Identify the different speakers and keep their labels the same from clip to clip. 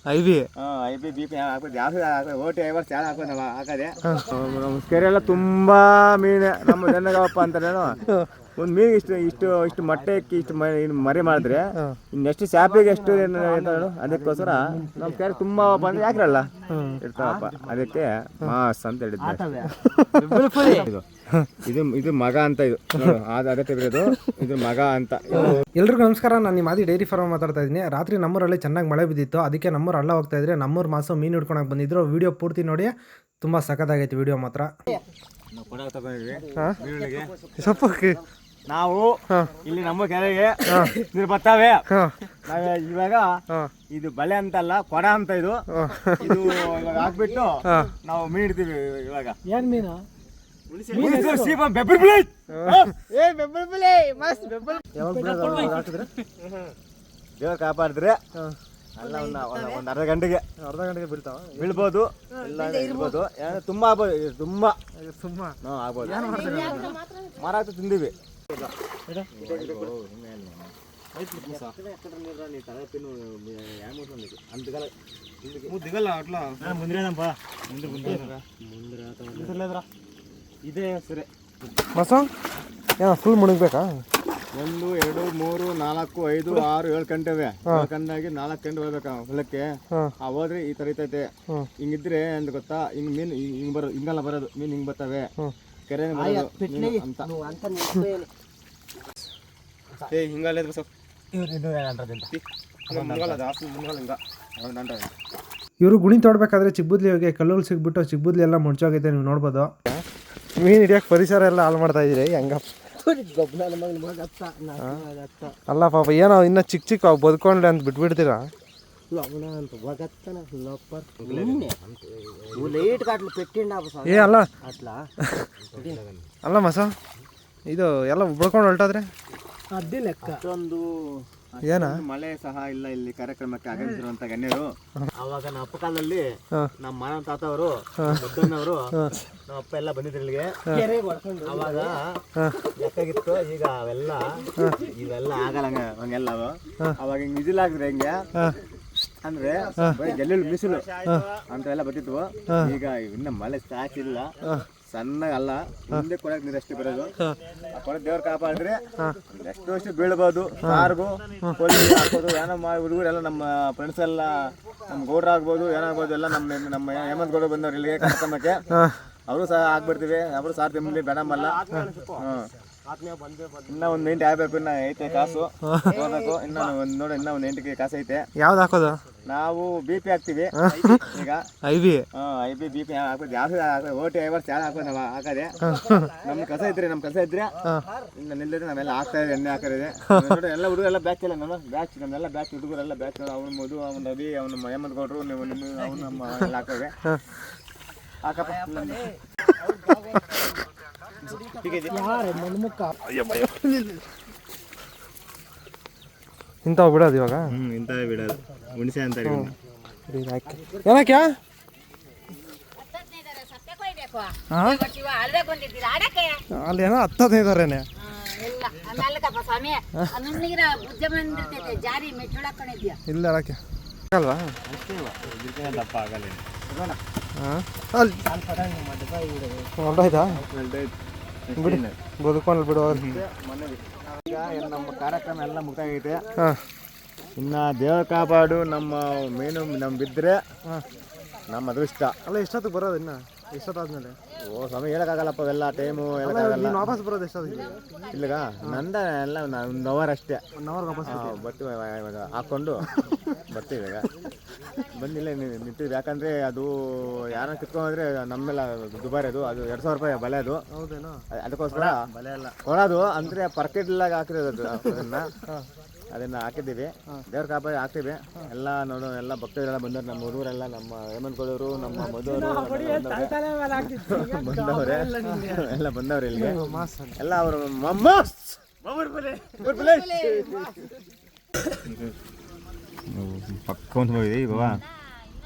Speaker 1: IB
Speaker 2: B P ಹಾಕೋದು ಯಾವ OT ಐವರ್ಸ್ ಯಾರು ಹಾಕೋದು ನಾವು ಹಾಕೋದೆ. ನಮ್ಮ ಕೆರೆಯೆಲ್ಲ ತುಂಬ ಮೀನು. ನಮ್ಮ ಜನಗಪ್ಪ ಅಂತಾರೇನು ಒಂದು ಮೀನು ಇಷ್ಟು ಮೊಟ್ಟೆ ಇಕ್ಕಿ ಇಷ್ಟು ಮರಿ ಮಾಡಿದ್ರೆ ಇನ್ನೆಷ್ಟು ಶಾಪಿಗೆ ಎಷ್ಟು ಅದಕ್ಕೋಸ್ಕರ ನಮ್ಮ ಕೆರೆ ತುಂಬ ಬಂದು ಯಾಕ್ರಲ್ಲ ಇರ್ತಾವಪ್ಪ. ಅದಕ್ಕೆ ಮಾಸ್ ಅಂತ ಹೇಳಿದ್ದೆ. ಇದು ಮಗ ಅಂತ ಇದು ಅದೇ ತೆಗೆದು ಇದು ಮಗ ಅಂತ.
Speaker 1: ಎಲ್ರಿಗೂ ನಮಸ್ಕಾರ. ನಾನು ನಿಮ್ಮ ಆದಿ ಡೈರಿ ಫಾರ್ಮ್ ಮಾತಾಡ್ತಾ ಇದ್ದೀನಿ. ರಾತ್ರಿ ನಮ್ಮೂರಲ್ಲಿ ಚೆನ್ನಾಗಿ ಮಳೆ ಬಿದ್ದಿತ್ತು. ಅದಕ್ಕೆ ನಮ್ಮೂರು ಹಳ್ಳ ಹೋಗ್ತಾ ಇದ್ರೆ ನಮ್ಮೂರು ಮಾಸು ಮೀನು ಹಿಡ್ಕೊಳಕ್ಕೆ ಬಂದಿದ್ರು. ವಿಡಿಯೋ ಪೂರ್ತಿ ನೋಡಿ, ತುಂಬ ಸಖತ್ತಾಗೈತೆ ವಿಡಿಯೋ ಮಾತ್ರ.
Speaker 2: ನಾವು ಇಲ್ಲಿ ನಮ್ಮ ಕೆರೆಗೆ ನೀರು ಬರ್ತಾವೆ. ಇವಾಗ ಇದು ಬಲೆ ಅಂತಲ್ಲ, ಕೊಡ ಅಂತ ಇದು ಇವಾಗ ಹಾಕ್ಬಿಟ್ಟು ನಾವು ಮೀನ್ ಹಿಡ್ತೀವಿ. ಇವಾಗ ಏನ್ ಮೀನು? ದೇವ್ರ ಕಾಪಾಡಿದ್ರೆ ಅಲ್ಲ ಒಂದು ಅರ್ಧ ಗಂಟೆಗೆ ಬೀಳ್ಬೋದು, ಇಲ್ಲ ಇರ್ಬೋದು. ತುಂಬಾ ಆಗ್ಬೋದು, ತುಂಬಾ ಆಗ್ಬೋದು. ಮರ ಆಗ್ತದೆ ತಿಂದೀವಿ. ಇದೇ ಸರಿ
Speaker 1: ಮಸ ಫುಲ್ ಮುಣಗ್ಬೇಕಾ?
Speaker 2: 1 2 3 4 5 6 7 ಗಂಟೆವೆ. 7 ಗಂಟೆಗೆ 4 ಗಂಟೆ ಹೋಗ್ಬೇಕಾ ಹೊಲಕ್ಕೆ. ಹೋದ್ರೆ ಈ ತರ ಇರ್ತೈತೆ. ಹಿಂಗಿದ್ರೆ ಅಂತ ಗೊತ್ತಾ, ಹಿಂಗ್ ಮೀನು ಹಿಂಗ್ ಬರೋದು, ಹಿಂಗೆಲ್ಲ ಬರೋದು ಮೀನು ಹಿಂಗ್ ಬರ್ತವೆ. ಕೆರೆ ಅಂತ ಹಿಂಗಲ್ಲ
Speaker 1: ಇವರು ಗುಣಿ ತೋಡ್ಬೇಕಾದ್ರೆ ಚಿಬ್ಬುದ್ಲಿ ಹೋಗಿ ಕಲ್ಲುಗಳು ಸಿಗ್ಬಿಟ್ಟು ಚಿಬ್ಬುದ್ಲಿ ಎಲ್ಲ ಮುಡ್ಚೋಗೈತೆ. ನೀವು ನೋಡ್ಬೋದು. ಮೀನು ಹಿಡಿಯೋಕೆ ಪರಿಸರ ಎಲ್ಲ ಹಾಳು ಮಾಡ್ತಾ ಇದ್ದೀರಿ. ಹೆಂಗಪ್ಪ ಅಲ್ಲ ಪಾಪ, ಏನೋ ಇನ್ನ ಚಿಕ್ಕ ಬದುಕೊಂಡ್ಲೆ ಅಂತ ಬಿಟ್ಬಿಡ್ತೀರಾ? ಏ ಅಲ್ಲ ಅಲ್ಲ ಮಸ, ಇದು ಎಲ್ಲ ಉಳ್ಕೊಂಡು ಹೊರಟಾದ್ರೆ
Speaker 2: ಏನ ಮಳೆ ಸಹ ಇಲ್ಲ ಇಲ್ಲಿ ಕಾರ್ಯಕ್ರಮಕ್ಕೆ ಆಗಮಿಸಿರುವಂತ ಗಣ್ಯರು. ಅವಾಗ ನಮ್ಮ ಅಪ್ಪ ಕಾಲದಲ್ಲಿ ನಮ್ಮ ಮಾನ ತಾತವರು ಮುದ್ದಣ್ಣವರು ನಮ್ಮ ಅಪ್ಪ ಎಲ್ಲ ಬಂದಿದ್ರು ಇಲ್ಲಿಗೆ. ಅವಾಗ ಲೆಕ್ಕಾಗಿತ್ತು. ಈಗ ಇವೆಲ್ಲ ಆಗಲ್ಲ ಹಂಗೆಲ್ಲ. ಅವಾಗ ಹಿಂಗ್ ವಿಜಿಲಾಗಿದ್ರೆ ಹೆಂಗೆ ಅಂದ್ರೆ ಜಲ್ಲೆಳು ಬಿಸಿಲು ಅಂತ ಎಲ್ಲ ಬರ್ತಿದ್ವು. ಈಗ ಇನ್ನ ಮಳೆ ಸಾಕಿಲ್ಲ, ಸಣ್ಣಗ ಅಲ್ಲ, ಮುಂದೆ ಕೊಡಕ್ ನೀರು ಅಷ್ಟೇ ಬರೋದು. ಆ ಕೊಡ ದೇವ್ರ ಕಾಪಾಡಿದ್ರೆ ಎಷ್ಟು ಬೀಳ್ಬೋದು. ಸಾರ್ಗು ಹಾಕೋದು ಏನೋ ಮಾಡಿ ಹುಡುಗರೆಲ್ಲ ನಮ್ಮ ಫ್ರೆಂಡ್ಸ್ ಎಲ್ಲ, ನಮ್ಮ ಗೌಡ್ರ ಆಗ್ಬೋದು, ಏನಾಗ್ಬೋದು, ಎಲ್ಲ ನಮ್ಮ ಹೇಮಂತ್ ಗೌಡ ಬಂದವ್ರು ಇಲ್ಲಿಗೆ ಕಾರ್ಯಕ್ರಮಕ್ಕೆ. ಅವರು ಸಹ ಆಗ್ಬಿಡ್ತೀವಿ. ಅವರು ಸಾರ್ ತಿಂಬಲಿ ಬೇಡಮಲ್ಲ. ಇನ್ನ ಒಂದು 8 ಆಗ್ಬೇಕು. ಇನ್ನ ಐತೆ ಕಾಸು ಹೋಗ್ಬೇಕು. ಇನ್ನ ಒಂದು 8 ಕಾಸು ಐತೆ.
Speaker 1: ಯಾವ್ದು ಹಾಕೋದು?
Speaker 2: ನಾವು BP ಹಾಕ್ತಿವಿ. ಈಗ ಐಬಿ BP ಹಾಕೋದು ಯಾವ ಓಟಿ ಐವರ್ಸ್ ಯಾರು ಹಾಕೋದು ನಾವು ಹಾಕದೆ. ನಮ್ ಕಸ ಇದ್ರೆ ಇನ್ನ ನಿಲ್ಲಿದ್ರೆ ನಾವೆಲ್ಲ ಹಾಕ್ತಾ ಇದೆ, ಎಣ್ಣೆ ಹಾಕಿದೆ. ಎಲ್ಲ ಹುಡುಗರೆಲ್ಲ ಬ್ಯಾಚ್ ಇಲ್ಲ, ನಮ್ಮೆಲ್ಲ ಬ್ಯಾಚ್ ಹುಡುಗರೆಲ್ಲ ಬ್ಯಾಚ್. ಅವ್ನು ಮಧು, ಅವ್ನು ರವಿ, ಅವ್ನು ಹೇಮಂತ್ ಗೌಡ್ರು, ಅವ್ನು ನಮ್ಮ ಎಲ್ಲ ಹಾಕವೆ. ಹಾಕಪ್ಪ
Speaker 1: ಇಂಥವು ಬಿಡೋದು ಇವಾಗ.
Speaker 2: ಇಂಥವೇ ಬಿಡೋದು. ಹುಣಸೆ ಅಂತಾರೆ
Speaker 1: ಏನಕ್ಕೆ? ಅಲ್ಲಿ ಏನೋ 15 ಇಲ್ಲ ಅಳಕ್ಕೆ ಅಲ್ವಾ?
Speaker 2: ದಪ್ಪ ಆಗಲ್ಲ.
Speaker 1: ಹೊರಟಾಯ್ತಾ ಬಿಡಿ, ಬದುಕೊಂಡು ಬಿಡುವ.
Speaker 2: ಈಗ ನಮ್ಮ ಕಾರ್ಯಕ್ರಮ ಎಲ್ಲ ಮುಗ್ದಾಗೈತೆ. ಇನ್ನ ದೇವ್ರ ಕಾಪಾಡು. ನಮ್ಮ ಮೀನು ನಮ್ ಬಿದ್ರೆ ನಮ್ಮ ಅದೃಷ್ಟ.
Speaker 1: ಅಲ್ಲ ಎಷ್ಟೊತ್ತಿಗೆ ಬರೋದು? ಇನ್ನ ಎಷ್ಟೊತ್ತಾದ್ಮೇಲೆ?
Speaker 2: ಓ ಸಮಯ ಹೇಳಕ್ಕಾಗಲ್ಲಪ್ಪ, ಎಲ್ಲ ಟೈಮು ಹೇಳಕ್ಕಾಗಲ್ಲ.
Speaker 1: ವಾಪಸ್ ಬರೋದು ಎಷ್ಟೊತ್ತಿಗೆ?
Speaker 2: ಇಲ್ಲಗ ನಂದ ಎಲ್ಲ 1 ಅವರ್ ಅಷ್ಟೇ.
Speaker 1: 1 ಅವರ್ ವಾಪಸ್
Speaker 2: ಬರ್ತೀವಿ. ಇವಾಗ ಹಾಕೊಂಡು ಬರ್ತೀವಿ. ಇವಾಗ ಬಂದಿಲ್ಲ ನಿಂತಿದ್ವಿ. ಯಾಕಂದ್ರೆ ಅದು ಯಾರನ್ನ ಕಿತ್ಕೊಂಡ್ರೆ ನಮ್ಮೆಲ್ಲ ದುಬಾರಿ. ಅದು 2000 ರೂಪಾಯಿ ಬಲೆ. ಅದು
Speaker 1: ಹೌದೇನೋ?
Speaker 2: ಅದಕ್ಕೋಸ್ಕರ ಬಲೆ ಎಲ್ಲ ಕೊಡೋದು ಅಂದ್ರೆ ಪರ್ಕೆಟ್ಲಾಗ ಹಾಕಿರೋದು. ಅದನ್ನ ಹಾಕಿದ್ದೀವಿ. ದೇವ್ರ ಕಾಪಾಡಿ ಹಾಕ್ತೀವಿ. ಎಲ್ಲ ನೋಡೋ ಎಲ್ಲ ಭಕ್ತರೆಲ್ಲ ಬಂದವ್ರು. ನಮ್ಮ ಹುಡುಗರೆಲ್ಲ, ನಮ್ಮ ಹೇಮಂತ್ ಗೌಡರು, ನಮ್ಮ ಮಧುವರು ಬಂದವ್ರೆ. ಎಲ್ಲ ಬಂದವ್ರೆ ಇಲ್ಲಿಗೆ ಎಲ್ಲ. ಅವರು ಪಕ್ಕ ಹೋಗಿದೆ ಈಗ.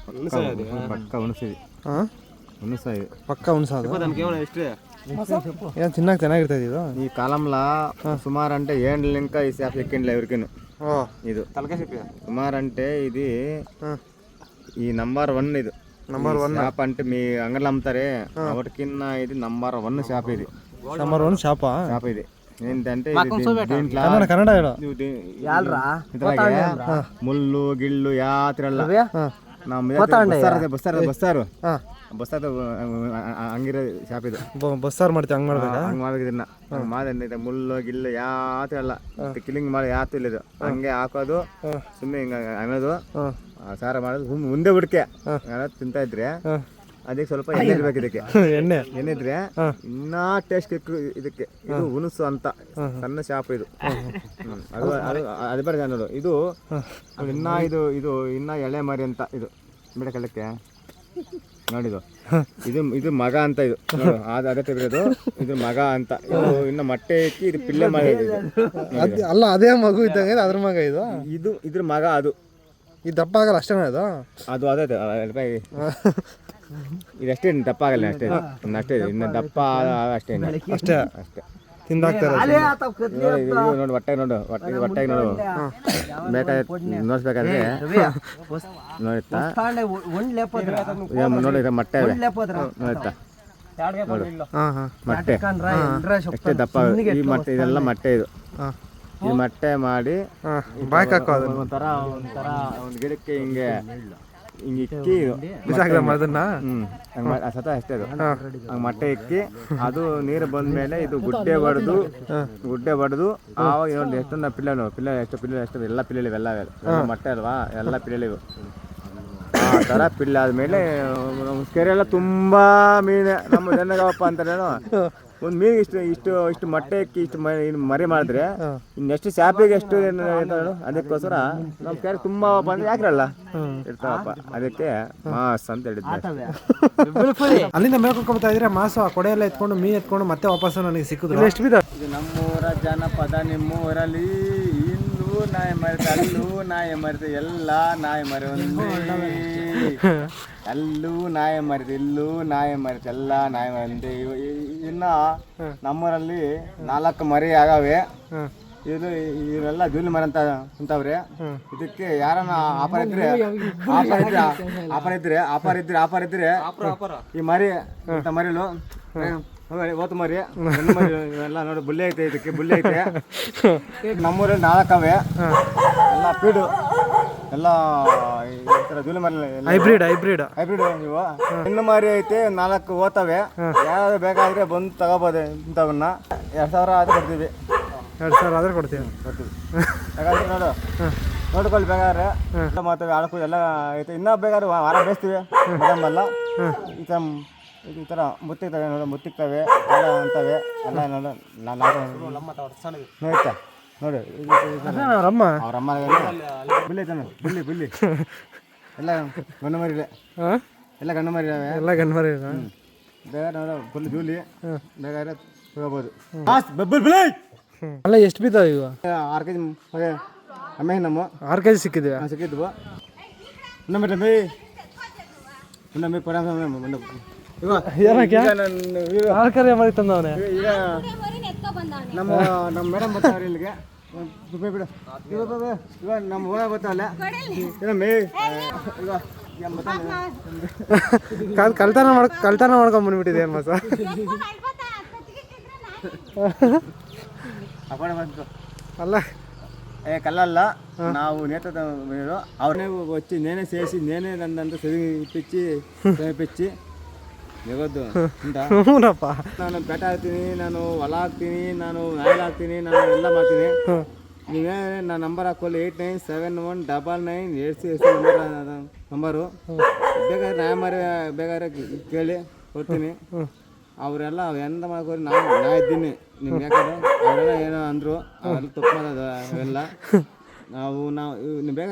Speaker 2: ಪಕ್ಕ ಉಣಿಸಿದ್ವಿ.
Speaker 1: ಪಕ್ಕ ಉಣ್ಸೋದು
Speaker 2: ಎಷ್ಟೇ
Speaker 1: ಏನು ತಿನ್ನಕ್ಕೆ ಚೆನ್ನಾಗಿರ್ತದೆ ಇದು.
Speaker 2: ಈ ಕಾಲಂಲ ಸುಮಾರು అంటే 7 ఇంకా ఈ శాప్ ఎక్కిండ్లే ఎవరికిను. ఇది సుమారు అంటే ఇది ఈ నంబర్ 1 ఇది
Speaker 1: నంబర్ 1
Speaker 2: షాప్ అంటే మీ అంగళ్ళు అమ్ముతారే వాటికిన్నా ఇది నంబర్ 1 షాప్ ఇది
Speaker 1: నంబర్ 1 షాప్
Speaker 2: ఇది ఏంటంటే
Speaker 1: ಕನ್ನಡ ಕನ್ನಡ ಹೇಳು
Speaker 2: ಮುಳ್ಳು ಗಿಳ್ಳು ಯಾತ್ರಲ್ಲ ಬಸ್ಸಾರು ಹಂಗಿರೋ ಶಾಪ್ ಇದು
Speaker 1: ಬಸ್ಸಾರು ಮಾಡ್ತೀವಿ ಹಂಗೆ ಮಾಡ್ಬೇಕಾ
Speaker 2: ಹಂಗೆ ಮಾಡ್ಬೇಕಿದನ್ನ ಮಾಡಿದೆ ಮುಳ್ಳು ಗಿಳ್ಳು ಯಾತ್ರ ಅಲ್ಲ ಕಿಲಿಂಗ್ ಮಾಡಿ ಯಾತು ಇಲ್ಲ ಇದು ಹಂಗೆ ಹಾಕೋದು ಸುಮ್ಮನೆ ಹಿಂಗ ಅನ್ನೋದು ಸಾರ ಮಾಡೋದು ಮುಂದೆ ಬಿಡ್ಕೆ ತಿಂತಾ ಇದ್ರೆ ಅದಕ್ಕೆ ಸ್ವಲ್ಪ ಎಣ್ಣೆ ಇರ್ಬೇಕು ಇದಕ್ಕೆ ಎಣ್ಣೆ ಇದ್ರೆ ಇನ್ನ ಟೇಸ್ಟ್ ಇದಕ್ಕೆ ಇದು ಹುಣಸು ಅಂತ ಸಣ್ಣ ಶಾಪ್ ಇದು ಅದು ಬರ ನೋಡು ಇದು ಇನ್ನ ಎಳೆ ಮರಿ ಅಂತ ಇದು ಬಿಡಕಲ್ಲಕ್ಕೆ ನೋಡಿದು ಇದು ಮಗ ಅಂತ ಇದು ನೋಡು ಅದೇ ತೆಗೆದು ಇದು ಮಗ ಅಂತ ಇದು ಇನ್ನ ಮೊಟ್ಟೆ ಇಕ್ಕಿ ಇದು ಪಿಲ್ಲೆ ಮಾಡಿದ್ದು
Speaker 1: ಅಲ್ಲ ಅದೇ ಮಗು ಇದ್ದಂಗೆ ಅದ್ರ ಮಗ ಇದು
Speaker 2: ಇದ್ರ ಮಗ ಅದು
Speaker 1: ಇದು ದಪ್ಪ ಆಗಲ್ಲ ಅಷ್ಟೇನ
Speaker 2: ಅದು ಅದೇ ಇದಷ್ಟೇ ದಪ್ಪ ಆಗಲ್ಲ ಅಷ್ಟೇ ಇನ್ನು ದಪ್ಪ ಅಷ್ಟೇ
Speaker 1: ತಿಂದಾಕ್ತಾರೆ
Speaker 2: ನೋಡಿ ಹೊಟ್ಟೆಗೆ ನೋಡು ಬೇಕಾದ್ರೆ ನೋಡ್ಸ್ಬೇಕಾದ್ರೆ ನೋಡುತ್ತಾ ನೋಡಿ ಮೊಟ್ಟೆ ನೋಡುತ್ತಾ ನೋಡು ಮೊಟ್ಟೆ ಎಷ್ಟೇ ದಪ್ಪ ಈ ಮೊಟ್ಟೆ ಇದೆಲ್ಲ ಮೊಟ್ಟೆ ಇದು ಈ ಮೊಟ್ಟೆ ಮಾಡಿ ಒಂಥರ ಒಂದು ಗಿಡಕ್ಕೆ ಹಿಂಗೆ ಇಕ್ಕಿ ಸತ ಅಷ್ಟೇ ಅದು ಹಂಗೆ ಮೊಟ್ಟೆ ಇಕ್ಕಿ ಅದು ನೀರು ಬಂದ್ಮೇಲೆ ಇದು ಗುಡ್ಡೆ ಬಡ್ದು ಆವಾಗ ಒಂದು ಎಷ್ಟೊಂದು ಪಿಲ್ಲೆ ಎಷ್ಟು ಎಲ್ಲ ಪಿಲ್ಲೆ ಎಲ್ಲ ಮೊಟ್ಟೆ ಅಲ್ವಾ ಎಲ್ಲ ಪಿಲ್ಲೆವು ಆ ಥರ ಪಿಲ್ಲೆ ಆದ್ಮೇಲೆ ಕೆರೆ ಎಲ್ಲ ತುಂಬಾ ಮೀನು ನಮ್ಮ ಜನಗಪ್ಪ ಅಂತಾರೇನೋ ಒಂದು ಮೀನಿಗೆ ಇಷ್ಟು ಮೊಟ್ಟೆ ಇಕ್ಕಿ ಇಷ್ಟು ಮರಿ ಮಾಡಿದ್ರೆ ಇನ್ನೆಷ್ಟು ಶಾಪಿಗೆ ಎಷ್ಟು ಅದಕ್ಕೋಸ್ಕರ ನಮ್ಮ ಕೆರೆ ತುಂಬಾ ಬಂದ್ರೆ ಯಾಕ್ರಲ್ಲ ಇರ್ತಾವಪ್ಪ ಅದಕ್ಕೆ ಮಾಸ್ ಅಂತ ಹೇಳಿದ್ದೆ
Speaker 1: ಅಲ್ಲಿಂದ ಮೇಲ್ಕೊಂಡ್ಕೊಳ್ತಾ ಇದ್ರೆ ಮಾಸು ಆ ಕೊಡೆಯೆಲ್ಲ ಎತ್ಕೊಂಡು ಮೀನು ಎತ್ಕೊಂಡು ಮತ್ತೆ ವಾಪಸ್ಸು ನನಗೆ ಸಿಕ್ಕಿದ್ರು ಎಷ್ಟು ಬಿದ್ದ
Speaker 2: ಇದು ನಮ್ಮೂರ ಜನಪದ ನಿಮ್ಮೂರಲ್ಲಿ ಇಲ್ಲೂ ನಾಯಿ ಮರಿತ ಅಲ್ಲೂ ನಾಯಿ ಮರಿತ ಎಲ್ಲ ನಾಯಿ ಮರಿ ಅಲ್ಲೂ ನಾಯಿ ಮರಿತ ಇಲ್ಲೂ ನಾಯಿ ಮರಿತ ಎಲ್ಲ ನಾಯಿ ಮರಿ ಇನ್ನ ನಮ್ಮೂರಲ್ಲಿ 4 ಮರಿ ಆಗವೆ ಇವರೆಲ್ಲ ಜೂಲಿ ಮರ ಅಂತ ಕುಂತವ್ರೆ ಇದಕ್ಕೆ ಯಾರನ್ನ ಆಫರ್ ಇದ್ರೆ ಈ ಮರಿ ಇಂಥ ಮರಿಲು ಓತು ಮರಿ ಎಲ್ಲ ನೋಡಿ ಬುಲ್ಲಿ ಐತೆ ಇದಕ್ಕೆ ಬುಲ್ಲಿ ಐತೆ ನಮ್ಮೂರಲ್ಲಿ 4 ಅವೆ ಎಲ್ಲ ಪೀಡು ಎಲ್ಲ ಜೂಲಿ ಮರಿ
Speaker 1: ಹೈಬ್ರಿಡ್
Speaker 2: ಇವು ಹೆಣ್ಣು ಮರಿ ಐತೆ 4 ಓತವೆ ಯಾರು ಬೇಕಾದ್ರೆ ಬಂದು ತಗೋಬೋದು ಇಂಥವನ್ನ 2000 ಆದ್ರೆ ಕೊಡ್ತೀವಿ
Speaker 1: 2000 ಆದ್ರೆ ಕೊಡ್ತೀವಿ
Speaker 2: ಯಾಕಂದ್ರೆ ನೋಡ್ಕೊಳ್ಳಿ ಬೇಕಾದ್ರೆ ಮಾಡ್ತೇವೆ ಆಳಕ್ಕೂ ಎಲ್ಲ ಐತೆ ಇನ್ನೂ ಬೇಕಾದ್ರೆ ವಾರ ಬೇಯಿಸ್ತೀವಿ ಅಲ್ಲ ಈ ಥರ ಮುತ್ತಿಕ್ತವೆ ಮುತ್ತಿಕ್ತವೆ ಎಲ್ಲ ಅಂತವೆ ಎಲ್ಲ ನೋಡ್ತಾ ನೋಡಿ ಅವ್ರಮ್ಮ ಬಿಲ್ಲಿ ಐತಾನೆ ಬಿಲ್ಲಿ ಎಲ್ಲ ಗಂಡು ಮರಿಲೆ ಎಲ್ಲ ಗಂಡು ಮರಿ ಬೇಕಾದ್ರೆ ನೋಡೋ ಫುಲ್ ಜೂಲಿ ಬೇಕಾದ್ರೆ ತಗೋಬೋದು
Speaker 1: ಅಲ್ಲ ಎಷ್ಟು ಬಿದ್ದಾವೆ ಈಗ
Speaker 2: 6 kg ಆಮೇಲೆ ನಮ್ಮ
Speaker 1: 6 kg ಸಿಕ್ಕಿದ್ವಿ
Speaker 2: ಇನ್ನೊಮ್ಮೆ ಪರ
Speaker 1: ತಂದವನೇ
Speaker 2: ಈಗ ನಮ್ಮ ಮೇಡಮ್ ಬರ್ತಾವ್ರಿ ಇಲ್ಲಿಗೆ ಬಿಡು ಇವಾಗ ನಮ್ಮ ಊರಾಗ ಬರ್ತಾವಲ್ಲ ಇನ್ನೊಮ್ಮೆ
Speaker 1: ಕಳ್ತನ ಮಾಡ್ಕೊಂಡ್ ಬಂದ್ಬಿಟ್ಟಿದೆ ಏನು ಮಾಸ ಅಲ್ಲ
Speaker 2: ಕಲ್ಲಲ್ಲ ನಾವು ನೇತದ ಅವ್ರನ್ನೇ వచ్చి నేనే చేసి నేనే నన్నంతా ಚದಿಪಿಚ್ಚಿ ಜಗದ್ದು
Speaker 1: ಹೂನಪ್ಪ
Speaker 2: ನಾನು ಬೆಟ್ಟ ಹಾಕ್ತೀನಿ ನಾನು ಹೊಲ ಹಾಕ್ತೀನಿ ನಾನು ನಾಯಿಲ್ ಹಾಕ್ತೀನಿ ನಾನು ಎಲ್ಲ ಮಾಡ್ತೀನಿ ನೀವೇ ನನ್ನ ನಂಬರ್ ಹಾಕೊಳ್ಳಿ 89719986 ನಂಬರು ಬೇಕಾದ್ರೆ ನ್ಯಾಯ ಮಾರಿ ಬೇಕಾದ್ರೆ ಕೇಳಿ ಕೊಡ್ತೀನಿ ಅವರೆಲ್ಲ ಎಂತ ಮಾಡ್ಕೋರಿ ನಾ ಇದ್ದೀನಿ ನಿಮ್ಗೆ ಯಾಕಂದ್ರೆ ಅವರೆಲ್ಲ ಏನೋ ಅಂದರು ಅವೆಲ್ಲ ತಪ್ಪು ಮಾಡೋದು ಅವೆಲ್ಲ ನಾವು ಬೇಗ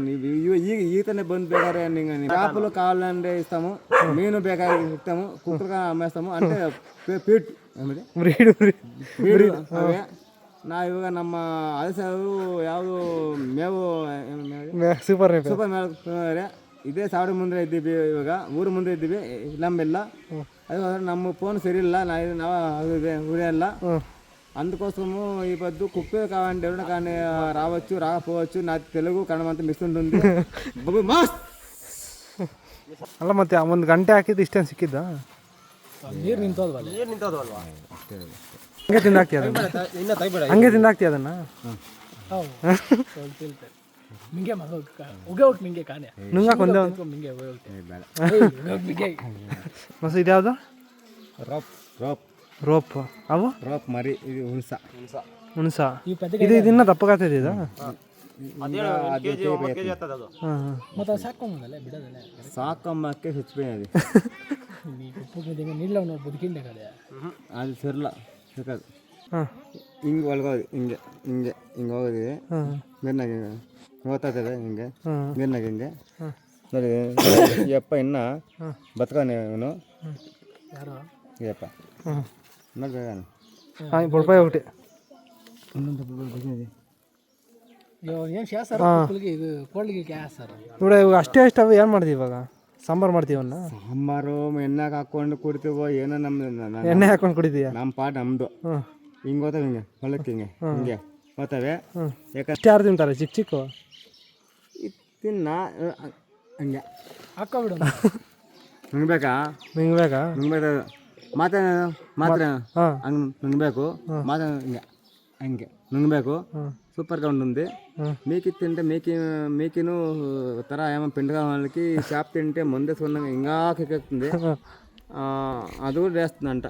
Speaker 2: ನೀವು ಈಗ ಈತನೇ ಬಂದು ಬೇಕಾದ್ರೆ నింగ చేపలు కావాలంటే ఇస్తాము మీను ಬೇಕಾದ್ರೆ ఇస్తాము కుక్కగా అమ్మేస్తాము అంటే ಬ್ರೀಡು ಅವೇ ನಾವು ಇವಾಗ ನಮ್ಮ ಹಲಸು ಯಾವುದು ಮೇವು
Speaker 1: ಸೂಪರ್
Speaker 2: ಮೇವು ಇದೇ ಸಾವಿರ ಮುಂದೆ ಇದ್ದೀವಿ ಇವಾಗ ಊರು ಮುಂದೆ ಇದ್ದೀವಿ ಇಲ್ಲಂಬೆಲ್ಲ అది ನಮ್ಮ ఫోన్ సరి ಇಲ್ಲ ఊరేళ్ళ అందుకోసము ఈ పొద్దు కుప్పే కావాలంటే ఎవరైనా కానీ రావచ్చు రాకపోవచ్చు నాకు తెలుగు కన్నడ అంతా మిక్స్ ఉంటుంది
Speaker 1: ಅಲ್ಲ ಮತ್ತೆ ಒಂದು ಗಂಟೆ ಹಾಕಿದ್ದು ಇಷ್ಟೇನು ಸಿಕ್ಕಿದ್ದ?
Speaker 3: ನೀರು ನಿಂತೋದ್ವಲ್ಲ.
Speaker 1: ಹಂಗೆ ತಿಂದಾಕ್ತೀಯ ಅದನ್ನು? ಹಂಗೆ ತಿಂದಾಕ್ತೀಯ ಅದನ್ನು?
Speaker 3: ಮಿಂಗೆ ಉಗೆ ಔಟ್ ಮಿಂಗೆ ಕಾಣೆ
Speaker 1: ನುಂಗಾಕ ಒಂದೇ
Speaker 3: ಮಿಂಗೆ
Speaker 1: ಮಸ ಇದ್ಯಾವುದು?
Speaker 2: Rope rope
Speaker 1: rope. ಅವು
Speaker 2: ರೋಪ್ ಮರಿ ಇದು ಹುಣಸ
Speaker 1: ಹುಣಸ. ಇದು ಇದನ್ನ ದಪ್ಪಗಾಗ್ತದೆ ಇದು?
Speaker 3: ಮತ್ತೆ ಸಾಕೊಂಬಲ್ಲ ಬಿಡೋದಲ್ಲ
Speaker 2: ಸಾಕಮ್ಮಕ್ಕೆ ಹೆಚ್ಚು ಅದು
Speaker 3: ನೀಲ್ಲ ನೋಡಿ ಬದುಕಿಂಡೆ ಕಡೆ
Speaker 2: ಅದು ಸಿರ್ಲ ಸಿಕ್ಕದು.
Speaker 1: ಹಾಂ
Speaker 2: ಹಿಂಗೆ ಒಳಗೋದು ಹಿಂಗೆ ಹಿಂಗೆ ಹಿಂಗೆ ಹೋಗೋದಿದೆ ಬೆನ್ನಾಗಿ ಗೊತ್ತಾಗ್ತದೆ ಹಿಂಗೆ ಬೆನ್ನಾಗಿ ಹಿಂಗೆ ನೋಡಿ. ಈ ಅಪ್ಪ ಇನ್ನು ಬದುಕಾನೆ ಇವನು.
Speaker 3: ಯಾರು
Speaker 2: ಈ ಅಪ್ಪ ನೋಡ್ಬೇಕ
Speaker 1: ಹಾಂ ಬೊಡ್ಪಾಯಿ ಹೋಗ್ಬಿಟ್ಟು
Speaker 3: ಏನು ಶಾಸರ ಇದು ಕೋಳಿಗೆ ಗ್ಯಾಸ್ ಸರ್
Speaker 1: ನೋಡ ಇವಾಗ ಅಷ್ಟೇ ಅವು ಏನು ಮಾಡ್ತೀವಿ ಇವಾಗ? ಸಾಂಬಾರು ಮಾಡ್ತೀವಿ ಅವನ್ನ?
Speaker 2: ಸಾಂಬಾರು ಎಣ್ಣೆಗೆ ಹಾಕ್ಕೊಂಡು ಕುಡಿತೀವೋ ಏನೋ ನಮ್ದು
Speaker 1: ಎಣ್ಣೆ ಹಾಕೊಂಡು ಕುಡಿತೀಯ?
Speaker 2: ನಮ್ಮ ಪಾಟ್ ನಮ್ಮದು.
Speaker 1: ಹ್ಞೂ
Speaker 2: ಹಿಂಗೆ ಹೋಗ್ತವೆ ಹಿಂಗೆ ಹೊಲಕ್ಕೆ ಹಿಂಗೆ ಹಿಂಗೆ ಹೋಗ್ತವೆ. ಯಾಕಂದ್ರೆ
Speaker 1: ಅಷ್ಟು ಯಾರು ತಿಂತಾರೆ ಚಿಕ್ಕ ಚಿಕ್ಕ?
Speaker 2: ತಿನ್ನ ಹಂಗೆ
Speaker 3: ಹಾಕೋಬಿಡು
Speaker 2: ನುಂಗ್ಬೇಕಾ?
Speaker 1: ನುಂಗ್ಬೇಕಾ?
Speaker 2: ನುಂಗ್ಬೇಕು ಮಾತ್ರ ಮಾತ್ರ
Speaker 1: ಹಾಂ
Speaker 2: ಹಂಗೆ ನುಂಗ್ಬೇಕು. ಮಾತ್ರ ಹಿಂಗೆ ಹಂಗೆ ನುಂಗ್ಬೇಕು. ಸೂಪರ್ గా ఉంటుంది. మేకి తింటే మేకిను ತರ ఏమో పిండిగా వాళ్ళకి షాప్ తింటే ముందే సొన్నగా ఇంకా కెక్కుతుంది. ಅದು వేస్తుందంట.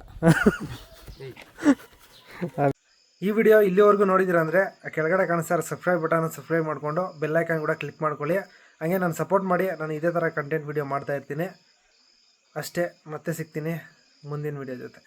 Speaker 1: ಈ ವಿಡಿಯೋ ಇಲ್ಲಿವರೆಗೂ ನೋಡಿದ್ದೀರ ಅಂದರೆ ಕೆಳಗಡೆ ಕಾಣಿಸ್ತಾರೆ ಸಬ್ಸ್ಕ್ರೈಬ್ ಬಟನ್ ಸಬ್ಸ್ಕ್ರೈಬ್ ಮಾಡಿಕೊಂಡು ಬೆಲ್ಲೈಕನ್ ಕೂಡ ಕ್ಲಿಕ್ ಮಾಡ್ಕೊಳ್ಳಿ. ಹಾಗೆ ನಾನು ಸಪೋರ್ಟ್ ಮಾಡಿ, ನಾನು ಇದೇ ಥರ ಕಂಟೆಂಟ್ ವಿಡಿಯೋ ಮಾಡ್ತಾಯಿರ್ತೀನಿ. ಅಷ್ಟೇ, ಮತ್ತೆ ಸಿಗ್ತೀನಿ ಮುಂದಿನ ವಿಡಿಯೋ ಜೊತೆ.